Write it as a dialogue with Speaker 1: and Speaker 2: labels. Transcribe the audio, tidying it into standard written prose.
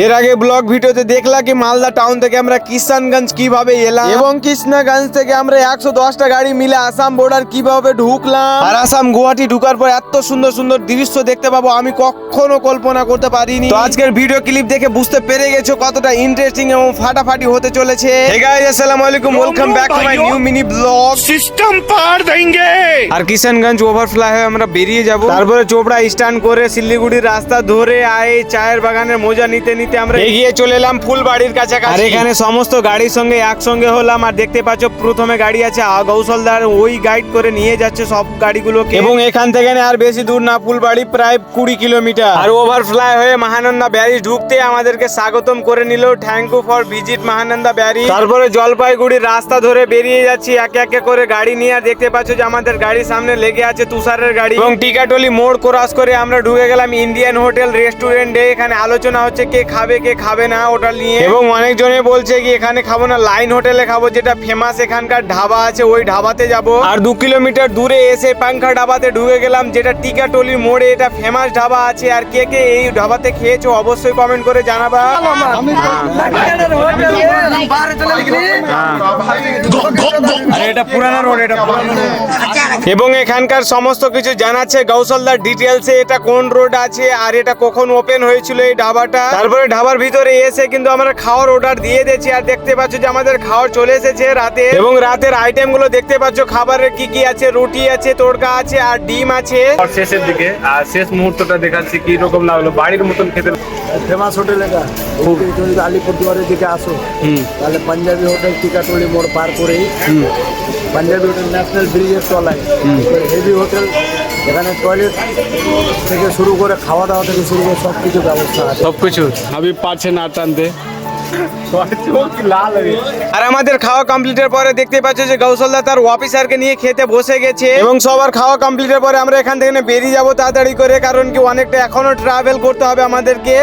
Speaker 1: এর আগে ব্লগ ভিডিওতে দেখলা কি মালদা টাউন থেকে আমরা কিষানগঞ্জ কিভাবে এলাম এবং কৃষ্ণগঞ্জ থেকে আমরা 110টা গাড়ি মিলে আসাম বর্ডার কিভাবে ঢুকলাম আর আসাম গুয়াহাটি ঢুকার পর এত সুন্দর সুন্দর দৃশ্য দেখতে পাবো আমি কখনো কল্পনা করতে পারিনি। তো আজকের ভিডিও ক্লিপ দেখে বুঝতে পেরে গেছো কতটা ইন্টারেস্টিং এবং ফাটাফাটি হতে চলেছে। হে গাইস আসসালামু আলাইকুম, welcome back to my new mini blog.
Speaker 2: System পার দেंगे।
Speaker 1: আর কিষানগঞ্জ ওভারফ্লাই হয়ে আমরা বেরিয়ে যাব, তারপরে চোপড়া স্ট্যান্ড করে শিলিগুড়ির রাস্তা ধরে আই চায়ের বাগানের মজা নিতে নিতে আমরা এগিয়ে চলে এলাম ফুলবাড়ির কাছাকাছি। আর এখানে সমস্ত গাড়ির সঙ্গে একসঙ্গে হলাম। আর দেখতে পাচ্ছ প্রথমে গাড়ি আছে গৌসলদার, ওই গাইড করে নিয়ে যাচ্ছে সব গাড়িগুলোকে এবং এখান থেকে আর বেশি দূর না, ফুলবাড়ি প্রায় 20 কিলোমিটার। আর ওভারফ্লাই হয়ে মহানন্দা ব্যারিজ ঢুকতে আমাদেরকে স্বাগতম করে নিল, thank you for visit Mahananda barrage. তারপরে জলপাইগুড়ির রাস্তা ধরে বেরিয়ে যাচ্ছি একে একে করে গাড়ি নিয়ে। আর দেখতে পাচ্ছ যে আমাদের গাড়ির সামনে লেগে আছে তুষারের গাড়ি এবং টিকাটলি মোড় ক্রস করে আমরা ঢুকে গেলাম ইন্ডিয়ান হোটেল রেস্টুরেন্টে। এখানে আলোচনা হচ্ছে কে খাবে কে খাবে না ওটা নিয়ে, এবং অনেকজনে বলছে কি এখানে খাবো না, লাইন হোটেলে খাবো, যেটা ফেমাস এখানকার ঢাবা আছে ওই ঢাবাতে যাব। আর 2 কিলোমিটার দূরে এসে পাঙ্খা ঢাবাতে ঢুকে গেলাম, যেটা টিকাটলি মোড়ে এটা ফেমাস ঢাবা আছে। আর কে কে এই ঢাবাতে খেয়েছো অবশ্যই কমেন্ট করে জানাবা। এটা পুরানা রোড, এটা পুরানো রোড। এবং এখানকার সমস্ত কিছু জানাচ্ছে গৌসলদার ডিটেলসে, এটা কোন রোড আছে আর এটা কখন ওপেন হয়েছিল এই ঢাবাটা। তারপরে ঢাবার ভিতরে এসে কিন্তু আমরা খাওয়ার অর্ডার দিয়ে দিয়েছি। আর দেখতে পাচ্ছ যে আমাদের খাওয়ার চলে এসেছে রাতে, এবং রাতের আইটেম গুলো দেখতে পাচ্ছ খাবারের কি কি আছে, রুটি আছে, তড়কা আছে আর ডিম আছে।
Speaker 2: আর শেষের দিকে আর শেষ মুহূর্তটা দেখাচ্ছি কি রকম লাগলো, বাড়ির মতন খেতে।
Speaker 3: ফেমাস হোটেল এটা, তুমি আলিপুরদুয়ারের দিকে আসো তাহলে পাঞ্জাবি হোটেল টিকাটলি মোড় পার করেই পাঞ্জাবি হোটেল ন্যাশনাল ব্রিজের তলায় হেভি হোটেল। এখানে টয়লেট থেকে শুরু করে খাওয়া দাওয়া থেকে শুরু করে সব কিছু ব্যবস্থা আছে।
Speaker 1: সবকিছু
Speaker 2: আমি পারছে না টানতে।
Speaker 1: আর আমাদের খাওয়া কমপ্লিটের পরে দেখতে পাচ্ছ যে গৌসলদা তার অফিসারকে নিয়ে খেতে বসে গেছে, এবং সবার খাওয়া কমপ্লিটের পরে আমরা এখান থেকে বেরিয়ে যাবো তাড়াতাড়ি করে, কারণ কি অনেকটা এখনো ট্রাভেল করতে হবে আমাদেরকে।